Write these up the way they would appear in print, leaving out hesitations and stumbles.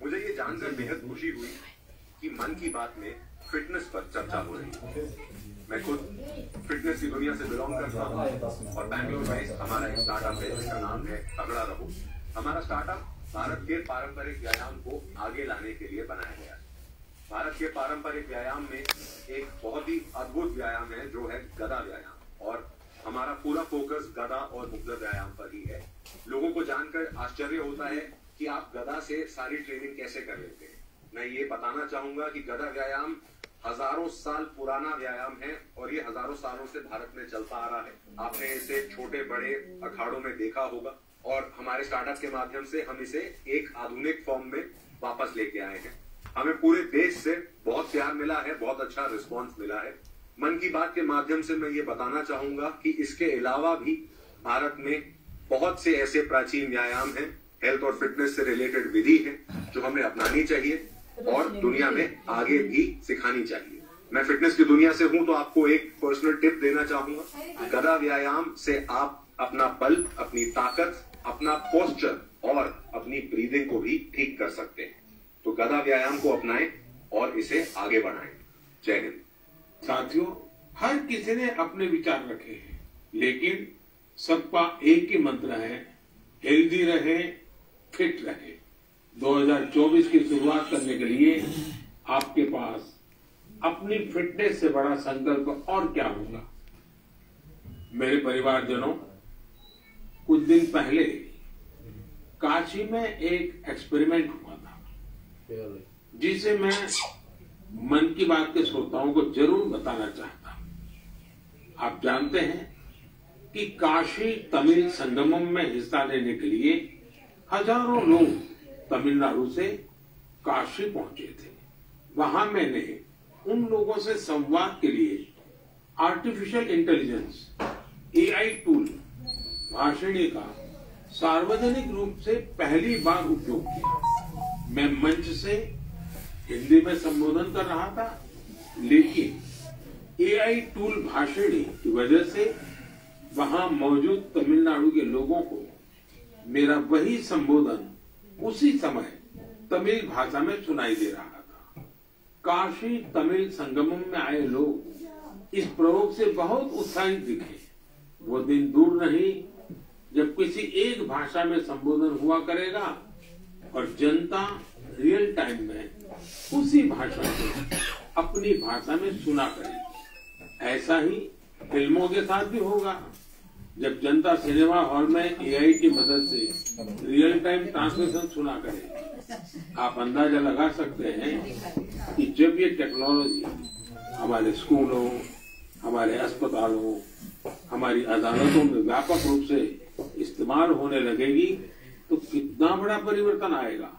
मुझे ये जानकर बेहद खुशी हुई कि मन की बात में फिटनेस पर चर्चा हो रही है। मैं खुद फिटनेस की दुनिया से बिलोंग करता हूँ और बैंगलोर में हमारा एक स्टार्टअप है जिसका नाम है तगड़ा रहो। हमारा स्टार्टअप भारत के पारंपरिक व्यायाम को आगे लाने के लिए बनाया गया है। भारत के पारंपरिक व्यायाम में एक बहुत ही अद्भुत व्यायाम है जो है गदा व्यायाम, और हमारा पूरा फोकस गदा और मुग्दर व्यायाम पर ही है। लोगों को जानकर आश्चर्य होता है कि आप गदा से सारी ट्रेनिंग कैसे कर लेते हैं। मैं ये बताना चाहूंगा कि गदा व्यायाम हजारों साल पुराना व्यायाम है और ये हजारों सालों से भारत में चलता आ रहा है। आपने इसे छोटे बड़े अखाड़ों में देखा होगा और हमारे स्टार्टअप के माध्यम से हम इसे एक आधुनिक फॉर्म में वापस लेके आए हैं। हमें पूरे देश से बहुत प्यार मिला है, बहुत अच्छा रिस्पॉन्स मिला है। मन की बात के माध्यम से मैं ये बताना चाहूंगा कि इसके अलावा भी भारत में बहुत से ऐसे प्राचीन व्यायाम हैं, हेल्थ और फिटनेस से रिलेटेड विधि है जो हमें अपनानी चाहिए और दुनिया में आगे भी सिखानी चाहिए। मैं फिटनेस की दुनिया से हूं तो आपको एक पर्सनल टिप देना चाहूंगा। गदा व्यायाम से आप अपना बल, अपनी ताकत, अपना पोस्चर और अपनी ब्रीदिंग को भी ठीक कर सकते हैं। तो गदा व्यायाम को अपनाएं और इसे आगे बढ़ाएं। जय हिंद। साथियों, हर किसी ने अपने विचार रखे हैं, लेकिन सबका एक ही मंत्र है, हेल्दी रहे, फिट रहे। 2024 की शुरुआत करने के लिए आपके पास अपनी फिटनेस से बड़ा संकल्प और क्या होगा। मेरे परिवारजनों, कुछ दिन पहले काशी में एक एक्सपेरिमेंट हुआ था जिसे मैं मन की बात के श्रोताओं को जरूर बताना चाहता हूं। आप जानते हैं कि काशी तमिल संगमम में हिस्सा लेने के लिए हजारों लोग तमिलनाडु से काशी पहुंचे थे। वहां मैंने उन लोगों से संवाद के लिए artificial intelligence AI tool Bhashini का सार्वजनिक रूप से पहली बार उपयोग किया। मैं मंच से हिंदी में संबोधन कर रहा था, लेकिन AI टूल भाषिणी की वजह से वहां मौजूद तमिलनाडु के लोगों को मेरा वही संबोधन उसी समय तमिल भाषा में सुनाई दे रहा था। काशी तमिल संगमम में आए लोग इस प्रयोग से बहुत उत्साहित दिखे। वो दिन दूर नहीं जब किसी एक भाषा में संबोधन हुआ करेगा और जनता रियल टाइम में उसी भाषा को अपनी भाषा में सुना करेगी। ऐसा ही फिल्मों के साथ भी होगा। जब जनता सिनेमा हॉल में AI की मदद से रियल टाइम ट्रांसलेशन सुना करेगी, आप अंदाजा लगा सकते हैं कि जब ये टेक्नोलॉजी हमारे स्कूलों, हमारे अस्पतालों, हमारी अदालतों में व्यापक रूप से इस्तेमाल होने लगेगी तो कितना बड़ा परिवर्तन आएगा।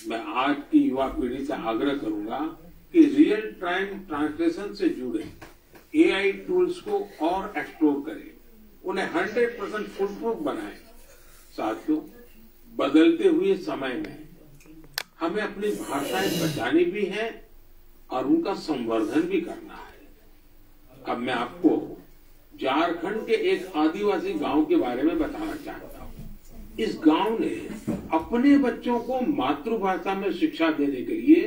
मैं आज की युवा पीढ़ी से आग्रह करूंगा कि रियल टाइम ट्रांसलेशन से जुड़े AI टूल्स को और एक्सप्लोर करें, उन्हें 100% फुल प्रूफ बनाएं। साथियों, बदलते हुए समय में हमें अपनी भाषाएं बचानी भी है और उनका संवर्धन भी करना है। अब मैं आपको झारखंड के एक आदिवासी गांव के बारे में बताना चाहता हूं। इस गांव ने अपने बच्चों को मातृभाषा में शिक्षा देने के लिए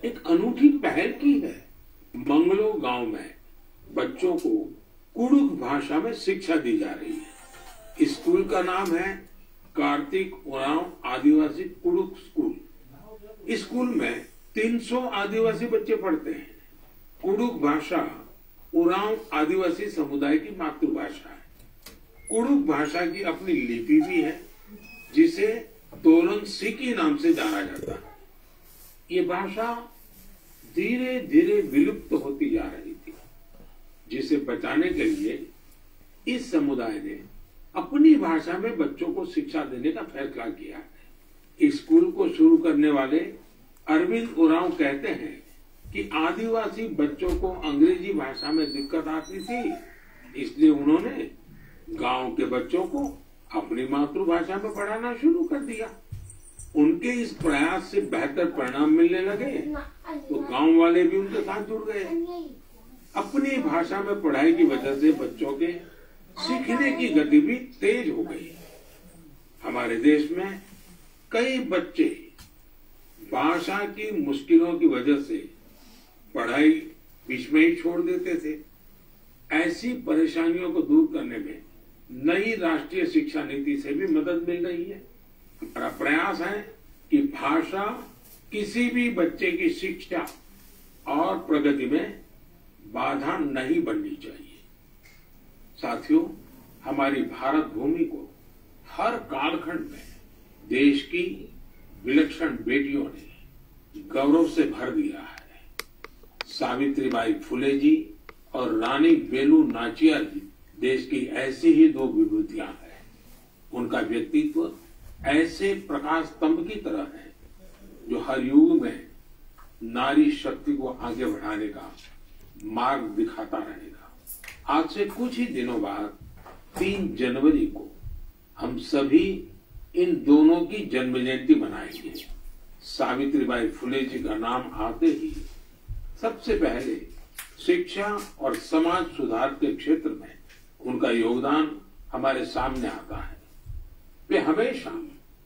एक अनूठी पहल की है। मंगलो गांव में बच्चों को कुडुख भाषा में शिक्षा दी जा रही है। स्कूल का नाम है कार्तिक उरांव आदिवासी कुडुख स्कूल। स्कूल में 300 आदिवासी बच्चे पढ़ते हैं। कुडुख भाषा उरांव आदिवासी समुदाय की मातृभाषा है। कुडुख भाषा की अपनी लिपि भी है जिसे तोलन सिकी नाम से जाना जाता है। ये भाषा धीरे धीरे विलुप्त होती जा रही थी, जिसे बचाने के लिए इस समुदाय ने अपनी भाषा में बच्चों को शिक्षा देने का फैसला किया है। स्कूल को शुरू करने वाले अरविंद उरांव कहते हैं कि आदिवासी बच्चों को अंग्रेजी भाषा में दिक्कत आती थी, इसलिए उन्होंने गांव के बच्चों को अपनी मातृभाषा में पढ़ाना शुरू कर दिया। उनके इस प्रयास से बेहतर परिणाम मिलने लगे तो गांव वाले भी उनके साथ जुड़ गए। अपनी भाषा में पढ़ाई की वजह से बच्चों के सीखने की गति भी तेज हो गई। हमारे हमारे देश में कई बच्चे भाषा की मुश्किलों की वजह से पढ़ाई बीच में ही छोड़ देते थे। ऐसी परेशानियों को दूर करने में नई राष्ट्रीय शिक्षा नीति से भी मदद मिल रही है। हमारा प्रयास है कि भाषा किसी भी बच्चे की शिक्षा और प्रगति में बाधा नहीं बननी चाहिए। साथियों, हमारी भारत भूमि को हर कालखंड में देश की विलक्षण बेटियों ने गौरव से भर दिया है। सावित्रीबाई फुले जी और रानी वेलु नाचियार जी देश की ऐसी ही दो विभूतियां हैं। उनका व्यक्तित्व ऐसे प्रकाश स्तंभ की तरह है जो हर युग में नारी शक्ति को आगे बढ़ाने का मार्ग दिखाता रहेगा। आज से कुछ ही दिनों बाद 3 जनवरी को हम सभी इन दोनों की जन्म जयंती मनाएंगे। सावित्रीबाई फुले जी का नाम आते ही सबसे पहले शिक्षा और समाज सुधार के क्षेत्र में उनका योगदान हमारे सामने आता है। वे हमेशा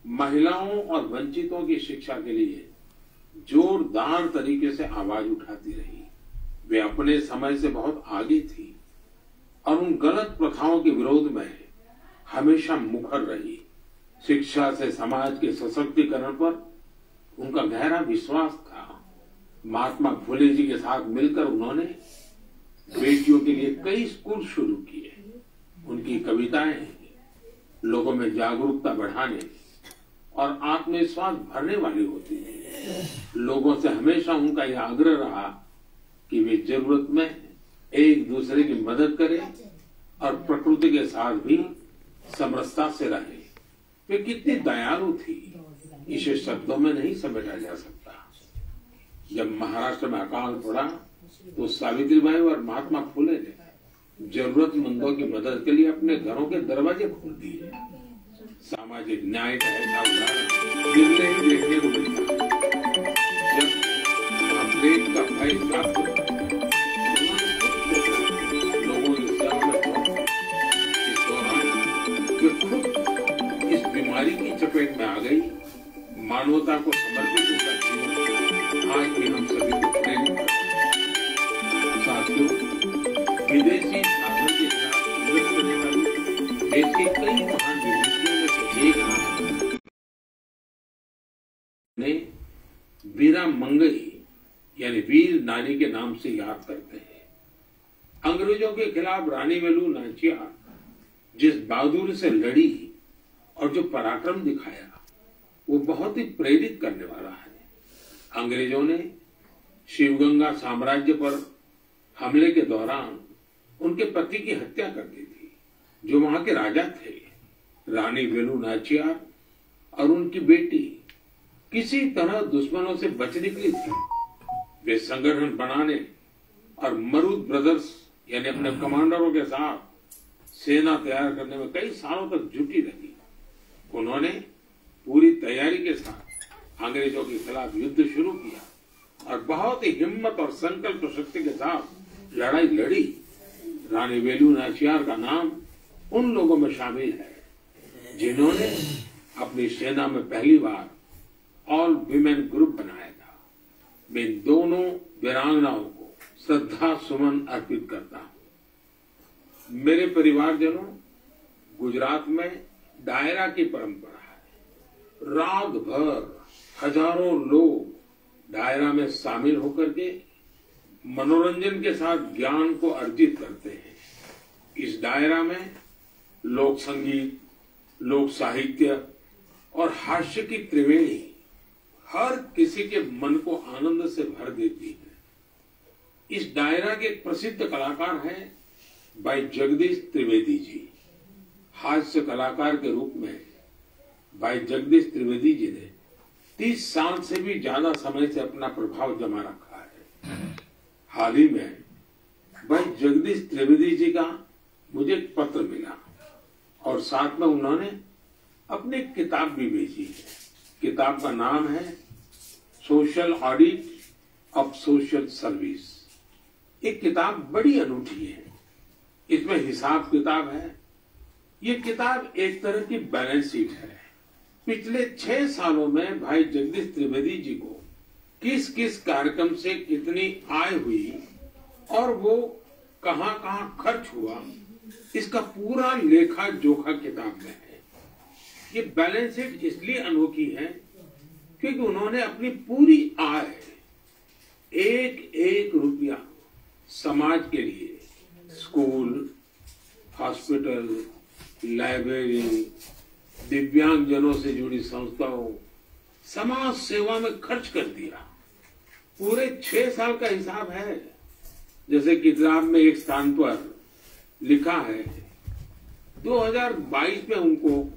महिलाओं और वंचितों की शिक्षा के लिए जोरदार तरीके से आवाज उठाती रही। वे अपने समय से बहुत आगे थी और उन गलत प्रथाओं के विरोध में हमेशा मुखर रही। शिक्षा से समाज के सशक्तिकरण पर उनका गहरा विश्वास था। महात्मा फुले जी के साथ मिलकर उन्होंने बेटियों के लिए कई स्कूल शुरू किए। उनकी कविताएं लोगों में जागरूकता बढ़ाने और आत्मविश्वास भरने वाली होती थी। लोगों से हमेशा उनका यह आग्रह रहा कि वे जरूरत में एक दूसरे की मदद करें और प्रकृति के साथ भी समरसता से रहें। वे कितनी दयालु थी, इसे शब्दों में नहीं समेटा जा सकता। जब महाराष्ट्र में अकाल पड़ा तो सावित्रीबाई और महात्मा फुले ने जरूरतमंदों की मदद के लिए अपने घरों के दरवाजे खोल दिए। सामाजिक न्याय का ऐसा उदाहरण दिल्ली में देखने को मिलता। जब प्लेग का भय प्राप्त हुआ, लोगों की सेवा में पहुंचे। इस दौरान वे खुद इस बीमारी की चपेट में आ गई। मानवता को समर्पित उनका जीवन आज भी हम सभी को प्रेरित करता है। साथियों, विदेशी शासन के खिलाफ संघर्ष करने वाली देश की कई महान विभूतियों में से एक ने वीरा मंगई यानी वीर नारी के नाम से याद करते हैं। अंग्रेजों के खिलाफ रानी वेलु नाचियार जिस बहादुरी से लड़ी और जो पराक्रम दिखाया वो बहुत ही प्रेरित करने वाला है। अंग्रेजों ने शिवगंगा साम्राज्य पर हमले के दौरान उनके पति की हत्या कर दी थी, जो वहां के राजा थे। रानी वेलु नाचियार और उनकी बेटी किसी तरह दुश्मनों से बच निकली थी। वे संगठन बनाने और मरूद ब्रदर्स यानी अपने कमांडरों के साथ सेना तैयार करने में कई सालों तक जुटी रही। उन्होंने पूरी तैयारी के साथ अंग्रेजों के खिलाफ युद्ध शुरू किया और बहुत ही हिम्मत और संकल्प शक्ति के साथ लड़ाई लड़ी। रानी वेलु नाचियार का नाम उन लोगों में शामिल है जिन्होंने अपनी सेना में पहली बार ऑल विमेन ग्रुप बनाया था। मैं इन दोनों वीरांगनाओं को श्रद्धा सुमन अर्पित करता हूं। मेरे परिवारजनों, गुजरात में डायरा की परंपरा है। रात भर हजारों लोग डायरा में शामिल होकर के मनोरंजन के साथ ज्ञान को अर्जित करते हैं। इस डायरा में लोक संगीत, लोक साहित्य और हास्य की त्रिवेणी हर किसी के मन को आनंद से भर देती है। इस डायरा के प्रसिद्ध कलाकार हैं भाई जगदीश त्रिवेदी जी। हास्य कलाकार के रूप में भाई जगदीश त्रिवेदी जी ने 30 साल से भी ज्यादा समय से अपना प्रभाव जमा रखा है। हाल ही में भाई जगदीश त्रिवेदी जी का मुझे एक पत्र मिला और साथ में उन्होंने अपनी किताब भी भेजी है। किताब का नाम है social audit of social service. एक किताब बड़ी अनूठी है। इसमें हिसाब किताब है। ये किताब एक तरह की बैलेंस शीट है। पिछले 6 सालों में भाई जगदीश त्रिवेदी जी को किस किस कार्यक्रम से कितनी आय हुई और वो कहां कहां खर्च हुआ, इसका पूरा लेखा जोखा किताब में है। ये बैलेंस शीट इसलिए अनोखी है क्योंकि उन्होंने अपनी पूरी आय, एक एक रुपया समाज के लिए, स्कूल, हॉस्पिटल, लाइब्रेरी, दिव्यांगजनों से जुड़ी संस्थाओं, समाज सेवा में खर्च कर दिया। पूरे 6 साल का हिसाब है। जैसे किताब में एक स्थान पर लिखा है 2022 में उनको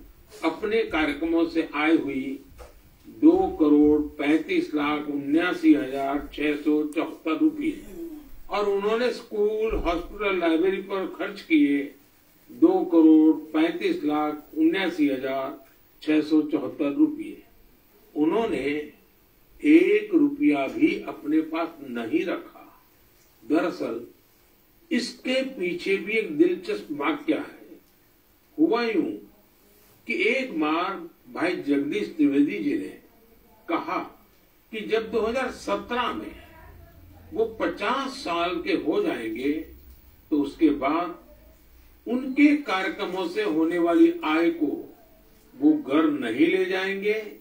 अपने कार्यक्रमों से आय हुई 2,35,79,674 रुपये और उन्होंने स्कूल, हॉस्पिटल, लाइब्रेरी पर खर्च किए 2,35,79,674 रुपये। उन्होंने 1 रुपया भी अपने पास नहीं रखा। दरअसल इसके पीछे भी एक दिलचस्प वाकया है। हुआ यूं कि एक बार भाई जगदीश त्रिवेदी जी ने कहा कि जब 2017 में वो 50 साल के हो जाएंगे तो उसके बाद उनके कार्यक्रमों से होने वाली आय को वो घर नहीं ले जाएंगे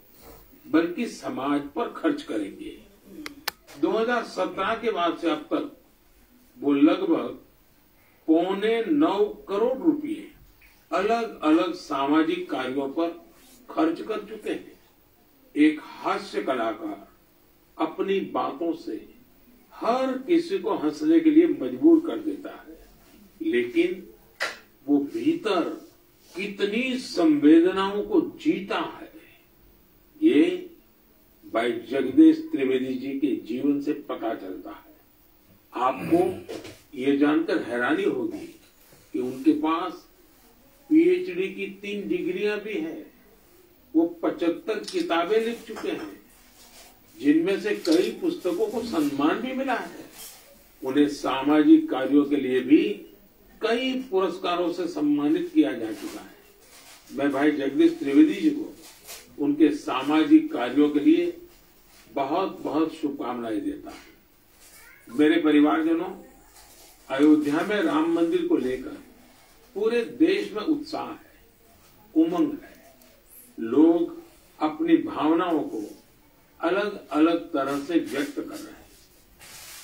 बल्कि समाज पर खर्च करेंगे। 2017 के बाद से अब तक वो लगभग 8.25 करोड़ रुपए अलग अलग सामाजिक कार्यों पर खर्च कर चुके हैं। एक हास्य कलाकार अपनी बातों से हर किसी को हंसने के लिए मजबूर कर देता है, लेकिन वो भीतर कितनी संवेदनाओं को जीता है, ये भाई जगदीश त्रिवेदी जी के जीवन से पता चलता है। आपको ये जानकर हैरानी होगी कि उनके पास पीएचडी की 3 डिग्रियां भी हैं। वो 75 किताबें लिख चुके हैं, जिनमें से कई पुस्तकों को सम्मान भी मिला है। उन्हें सामाजिक कार्यों के लिए भी कई पुरस्कारों से सम्मानित किया जा चुका है। मैं भाई जगदीश त्रिवेदी जी को उनके सामाजिक कार्यों के लिए बहुत बहुत शुभकामनाएं देता हूं। मेरे परिवारजनों, अयोध्या में राम मंदिर को लेकर पूरे देश में उत्साह है, उमंग है। लोग अपनी भावनाओं को अलग अलग तरह से व्यक्त कर रहे हैं।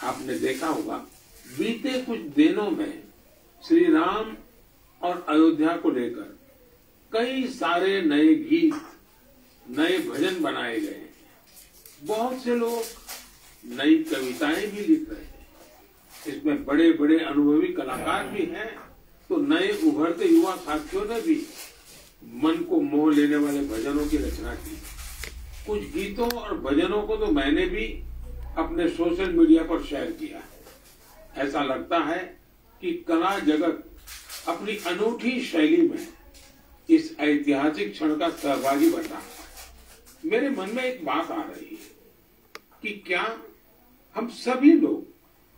आपने देखा होगा बीते कुछ दिनों में श्री राम और अयोध्या को लेकर कई सारे नए गीत, नए भजन बनाए गए हैं। बहुत से लोग नई कविताएं भी लिख रहे हैं। इसमें बड़े बड़े अनुभवी कलाकार भी हैं, तो नए उभरते युवा साथियों ने भी मन को मोह लेने वाले भजनों की रचना की। कुछ गीतों और भजनों को तो मैंने भी अपने सोशल मीडिया पर शेयर किया है। ऐसा लगता है कि कला जगत अपनी अनूठी शैली में इस ऐतिहासिक क्षण का सहभागी बन रहा है। मेरे मन में एक बात आ रही है कि क्या हम सभी लोग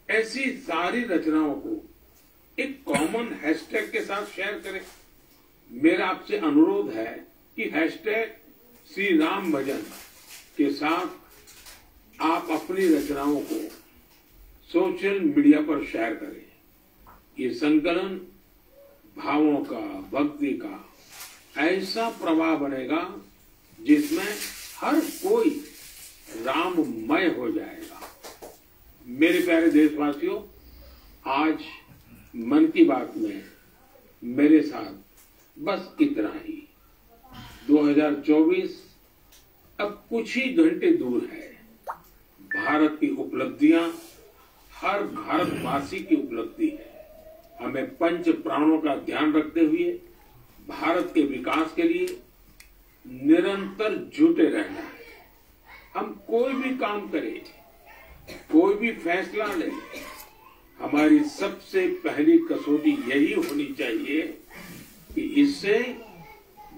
ऐसी सारी रचनाओं को एक कॉमन हैशटैग के साथ शेयर करें। मेरा आपसे अनुरोध है कि हैशटैग श्री राम भजन के साथ आप अपनी रचनाओं को सोशल मीडिया पर शेयर करें। ये संकलन भावों का, भक्ति का ऐसा प्रवाह बनेगा जिसमें हर कोई राममय हो जाएगा। मेरे प्यारे देशवासियों, आज मन की बात में मेरे साथ बस इतना ही। 2024 अब कुछ ही घंटे दूर है। भारत की उपलब्धियां हर भारतवासी की उपलब्धि है। हमें पंच प्राणों का ध्यान रखते हुए भारत के विकास के लिए निरंतर जुटे रहना है। हम कोई भी काम करें, कोई भी फैसला लें, हमारी सबसे पहली कसौटी यही होनी चाहिए कि इससे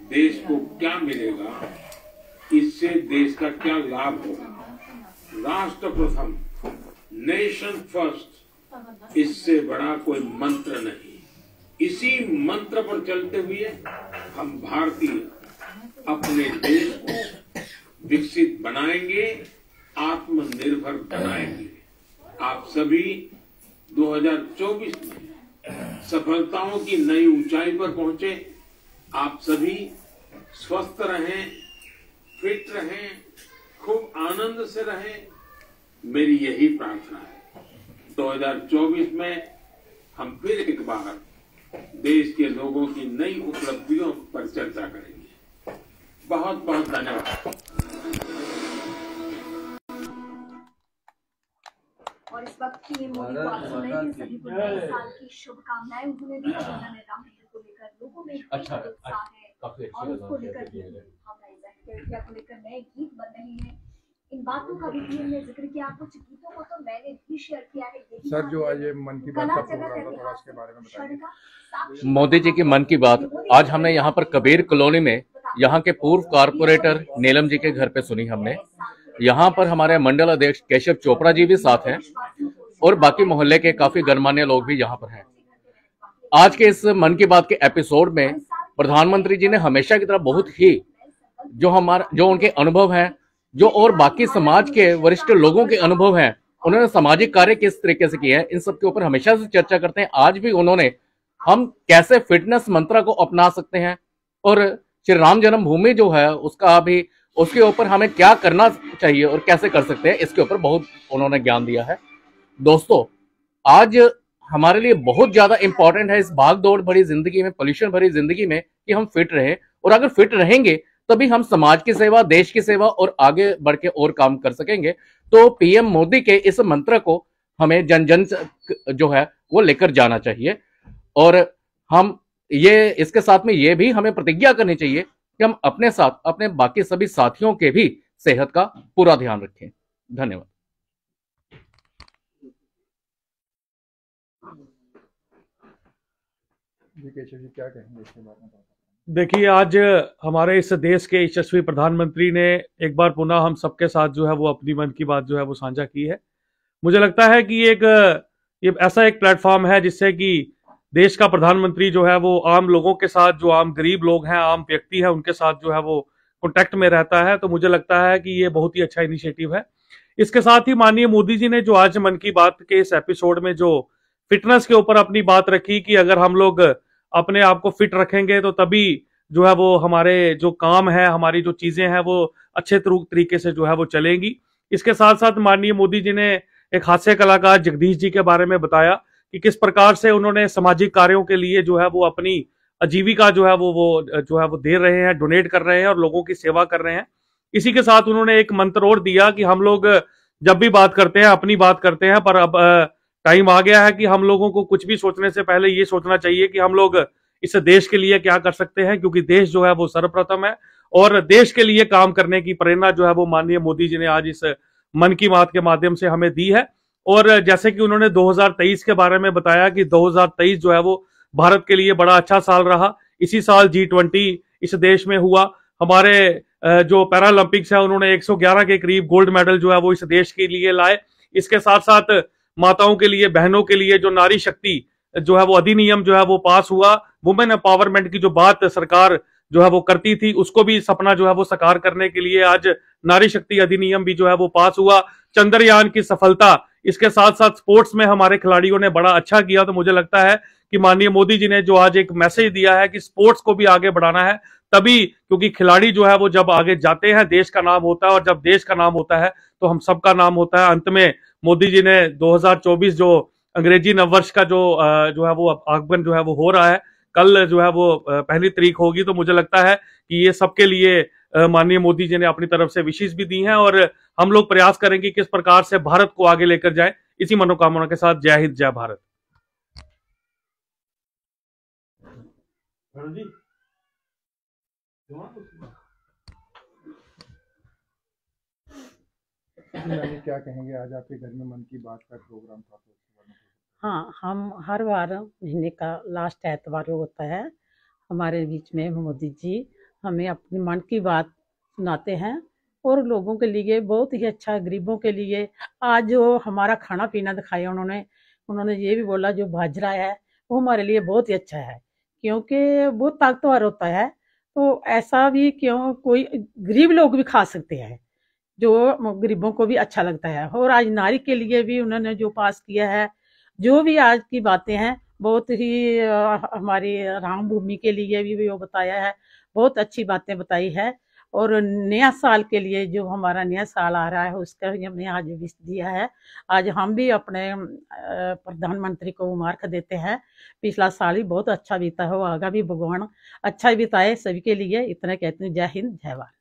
देश को क्या मिलेगा, इससे देश का क्या लाभ होगा। राष्ट्र प्रथम, नेशन फर्स्ट, इससे बड़ा कोई मंत्र नहीं। इसी मंत्र पर चलते हुए हम भारतीय अपने देश को बनाएंगे, आत्मनिर्भर बनाएंगे। आप सभी 2024 में सफलताओं की नई ऊंचाई पर पहुंचे। आप सभी स्वस्थ रहें, फिट रहें, खूब आनंद से रहें, मेरी यही प्रार्थना है। 2024 में हम फिर एक बार देश के लोगों की नई उपलब्धियों पर चर्चा करेंगे। बहुत बहुत धन्यवाद। और इस वक्त की मोदी को आप सुन रहे थे, सभी को नए साल की शुभकामनाएं उन्होंने दी। उन्होंने राम मंदिर को लेकर लोगों में उत्साह है और उसको लेकर भावनाएं जाहिर किया, को लेकर नए गीत बन रहे हैं। इन बातों का भी हमने जिक्र किया, कुछ गीतों को तो मैंने भी शेयर किया है। सर, जो आज मन की बात का प्रोग्राम था, थोड़ा इसके बारे में बताइए। मोदी जी की मन की बात आज हमने यहाँ पर कबीर कॉलोनी में यहाँ के पूर्व कारपोरेटर नीलम जी के घर पे सुनी हमने। यहाँ पर हमारे मंडल अध्यक्ष केशव चोपड़ा जी भी साथ हैं और बाकी मोहल्ले के काफी गणमान्य लोग भी यहाँ पर हैं। आज के इस मन की बात के एपिसोड में प्रधानमंत्री जी ने हमेशा की तरह बहुत ही जो उनके अनुभव हैं, जो और बाकी समाज के वरिष्ठ लोगों के अनुभव हैं, उन्होंने सामाजिक कार्य किस तरीके से किए हैं, इन सब के ऊपर हमेशा से चर्चा करते हैं। आज भी उन्होंने हम कैसे फिटनेस मंत्र को अपना सकते हैं और श्री राम जन्मभूमि जो है उसका भी उसके ऊपर हमें क्या करना चाहिए और कैसे कर सकते हैं, इसके ऊपर बहुत उन्होंने ज्ञान दिया है। दोस्तों, आज हमारे लिए बहुत ज्यादा इंपॉर्टेंट है इस भाग दौड़ भरी जिंदगी में, पोल्यूशन भरी जिंदगी में, कि हम फिट रहें। और अगर फिट रहेंगे तभी हम समाज की सेवा, देश की सेवा और आगे बढ़ के और काम कर सकेंगे। तो पीएम मोदी के इस मंत्र को हमें जन जन जो है वो लेकर जाना चाहिए। और हम ये इसके साथ में ये भी हमें प्रतिज्ञा करनी चाहिए कि हम अपने साथ अपने बाकी सभी साथियों के भी सेहत का पूरा ध्यान रखें। धन्यवाद। केशव जी क्या कहेंगे इसके बारे में? देखिए, आज हमारे इस देश के यशस्वी प्रधानमंत्री ने एक बार पुनः हम सबके साथ जो है वो अपनी मन की बात जो है वो साझा की है। मुझे लगता है कि ये ऐसा एक प्लेटफॉर्म है जिससे कि देश का प्रधानमंत्री जो है वो आम लोगों के साथ, जो आम गरीब लोग हैं, आम व्यक्ति है, उनके साथ जो है वो कॉन्टेक्ट में रहता है। तो मुझे लगता है कि ये बहुत ही अच्छा इनिशिएटिव है। इसके साथ ही माननीय मोदी जी ने जो आज मन की बात के इस एपिसोड में जो फिटनेस के ऊपर अपनी बात रखी कि अगर हम लोग अपने आप को फिट रखेंगे तो तभी जो है वो हमारे जो काम है, हमारी जो चीजें हैं वो अच्छे तरीके से जो है वो चलेंगी। इसके साथ साथ माननीय मोदी जी ने एक हास्य कलाकार जगदीश जी के बारे में बताया कि किस प्रकार से उन्होंने सामाजिक कार्यों के लिए जो है वो अपनी आजीविका जो है वो दे रहे हैं, डोनेट कर रहे हैं और लोगों की सेवा कर रहे हैं। इसी के साथ उन्होंने एक मंत्र और दिया कि हम लोग जब भी बात करते हैं अपनी बात करते हैं, पर अब टाइम आ गया है कि हम लोगों को कुछ भी सोचने से पहले ये सोचना चाहिए कि हम लोग इस देश के लिए क्या कर सकते हैं, क्योंकि देश जो है वो सर्वप्रथम है और देश के लिए काम करने की प्रेरणा जो है वो माननीय मोदी जी ने आज इस मन की बात के माध्यम से हमें दी है। और जैसे कि उन्होंने 2023 के बारे में बताया कि 2023 जो है वो भारत के लिए बड़ा अच्छा साल रहा। इसी साल G20 इस देश में हुआ। हमारे जो पैरालंपिक्स है उन्होंने 111 के करीब गोल्ड मेडल जो है वो इस देश के लिए लाए। इसके साथ साथ माताओं के लिए, बहनों के लिए जो नारी शक्ति जो है वो अधिनियम जो है वो पास हुआ। वुमेन एम्पावरमेंट की जो बात सरकार जो है वो करती थी, उसको भी सपना जो है वो साकार करने के लिए आज नारी शक्ति अधिनियम भी जो है वो पास हुआ। चंद्रयान की सफलता, इसके साथ साथ स्पोर्ट्स में हमारे खिलाड़ियों ने बड़ा अच्छा किया। तो मुझे लगता है कि माननीय मोदी जी ने जो आज एक मैसेज दिया है कि स्पोर्ट्स को भी आगे बढ़ाना है, तभी, क्योंकि खिलाड़ी जो है वो जब आगे जाते हैं देश का नाम होता है और जब देश का नाम होता है तो हम सबका नाम होता है। अंत में मोदी जी ने 2024 जो अंग्रेजी नववर्ष का जो है वो आगमन जो है वो हो रहा है, कल जो है वो पहली तारीख होगी। तो मुझे लगता है कि ये सबके लिए माननीय मोदी जी ने अपनी तरफ से विशेष भी दी हैं और हम लोग प्रयास करेंगे किस प्रकार से भारत को आगे लेकर जाए। इसी मनोकामना के साथ जय हिंद, जय भारत। क्या कहेंगे, आज आपके घर में मन की बात का प्रोग्राम था? हाँ, हम हर बार महीने का लास्ट एतवार होता है, हमारे बीच में मोदी जी हमें अपनी मन की बात सुनाते हैं और लोगों के लिए बहुत ही अच्छा, गरीबों के लिए। आज जो हमारा खाना पीना दिखाया उन्होंने ये भी बोला जो बाजरा है वो हमारे लिए बहुत ही अच्छा है, क्योंकि वो ताकतवर होता है। तो ऐसा भी क्यों, कोई गरीब लोग भी खा सकते हैं, जो गरीबों को भी अच्छा लगता है। और आज नारी के लिए भी उन्होंने जो पास किया है, जो भी आज की बातें हैं, बहुत ही हमारी राम भूमि के लिए भी वो बताया है, बहुत अच्छी बातें बताई है। और नया साल के लिए जो हमारा नया साल आ रहा है उसका भी हमने आज विश दिया है। आज हम भी अपने प्रधानमंत्री को मुबारक देते हैं। पिछला साल ही बहुत अच्छा बीता हो, आगे भी भगवान अच्छा बिताए सभी के लिए। इतना कहते हैं। जय हिंद, जय भारत।